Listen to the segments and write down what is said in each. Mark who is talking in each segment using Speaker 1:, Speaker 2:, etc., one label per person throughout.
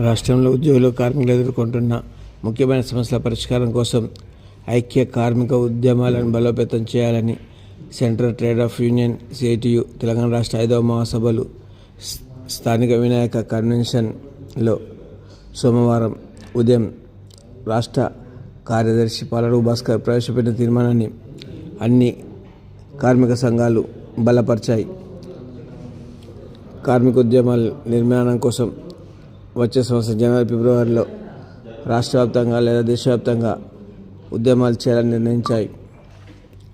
Speaker 1: రాష్ట్రంలో ఉద్యోగులు కార్మికులు ఎదుర్కొంటున్న ముఖ్యమైన సమస్యల పరిష్కారం కోసం ఐక్య కార్మిక ఉద్యమాలను బలోపేతం చేయాలని central trade of union CITU Telangana రాష్ట్ర 5వ మహాసభలు స్థానిక వినాయక కన్వెన్షన్లో సోమవారం ఉదయం రాష్ట్ర కార్యదర్శి పాలడుగు భాస్కర్ ప్రవేశపెట్టిన తీర్మానాన్ని అన్ని కార్మిక సంఘాలు బలపరిచాయి. కార్మిక ఉద్యమాల నిర్మాణం కోసం వచ్చే సంవత్సరం జనవరి ఫిబ్రవరిలో రాష్ట్ర వ్యాప్తంగా లేదా దేశవ్యాప్తంగా ఉద్యమాలు చేయాలని నిర్ణయించాయి.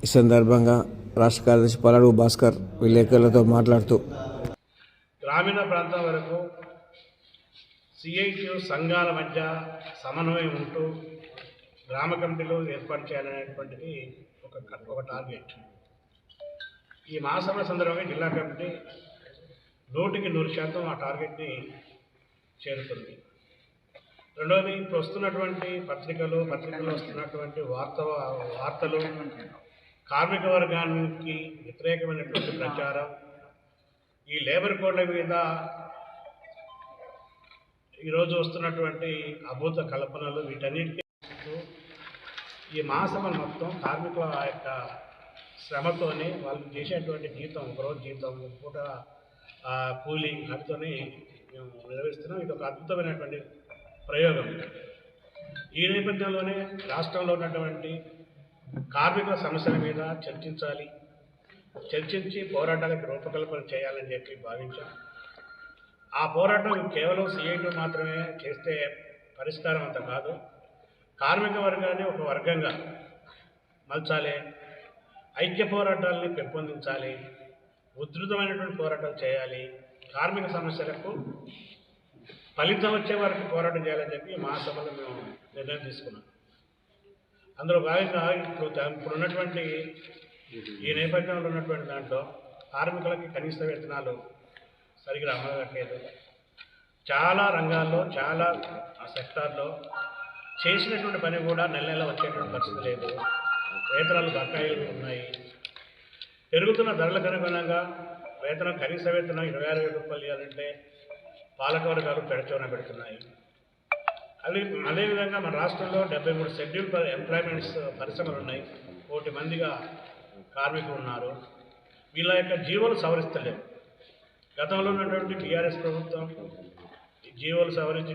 Speaker 1: ఈ సందర్భంగా రాష్ట్ర కార్యదర్శి పాలడుగు భాస్కర్ విలేకరులతో మాట్లాడుతూ
Speaker 2: గ్రామీణ ప్రాంతం వరకు సిఐటియు సంఘాల మధ్య సమన్వయం ఉంటూ గ్రామ కమిటీలు ఏర్పాటు చేయాలనేటువంటిది ఒక టార్గెట్. ఈ మహాసభ సందర్భంగా జిల్లా కమిటీ 100% ఆ టార్గెట్ని చేరుతుంది. రెండవది, ఇప్పుడు వస్తున్నటువంటి పత్రికల్లో వస్తున్నటువంటి వార్తలు కార్మిక వర్గానికి వ్యతిరేకమైనటువంటి ప్రచారం, ఈ లేబర్ కోడ్ల మీద ఈరోజు వస్తున్నటువంటి అభూత కల్పనలు, వీటన్నిటికీ ఈ మహాసభ మొత్తం కార్మికుల యొక్క శ్రమతోనే వాళ్ళు చేసేటువంటి జీతం, ఒకరోజు జీతం, ఒక పూట కూలీ, వాటితోనే మేము నిర్వహిస్తున్నాం. ఇది ఒక అద్భుతమైనటువంటి ప్రయోగం. ఈ నేపథ్యంలోనే రాష్ట్రంలో ఉన్నటువంటి కార్మికుల సమస్యల మీద చర్చించి పోరాటాలకు రూపకల్పన చేయాలని చెప్పి భావించాం. ఆ పోరాటం కేవలం సిఐటియు మాత్రమే చేస్తే పరిష్కారం అంత కాదు. కార్మిక వర్గాన్ని ఒక వర్గంగా మలచాలి, ఐక్య పోరాటాలని పెంపొందించాలి, ఉధృతమైనటువంటి పోరాటాలు చేయాలి, కార్మిక సమస్యలకు ఫలితం వచ్చే వరకు పోరాటం చేయాలని చెప్పి మహాసభలో మేము నిర్ణయం తీసుకున్నాం. అందులో భాగంగా ఇప్పుడు ఉన్నటువంటి ఈ నేపథ్యంలో ఉన్నటువంటి దాంట్లో కార్మికులకి కనీస వేతనాలు సరిగ్గా అమలు కావట్లేదు. చాలా రంగాల్లో, చాలా సెక్టార్లో చేసినటువంటి పని కూడా నెల వచ్చేటువంటి పరిస్థితి లేదు. వేతనాలు బకాయిలు ఉన్నాయి. పెరుగుతున్న ధరలకు అనుగుణంగా కనీస వేతనం 26,000 రూపాయలు ఇవ్వాలంటే పాలకవర్గాలు పెడచోన పెడుతున్నాయి. అదేవిధంగా మన రాష్ట్రంలో 73 షెడ్యూల్ ఎంప్లాయ్మెంట్స్ పరిశ్రమలు ఉన్నాయి. 1 కోటి మందిగా కార్మికులు ఉన్నారు. వీళ్ళ యొక్క జీవోలు సవరిస్తలేవు. గతంలో ఉన్నటువంటి టీఆర్ఎస్ ప్రభుత్వం జీవోలు సవరించి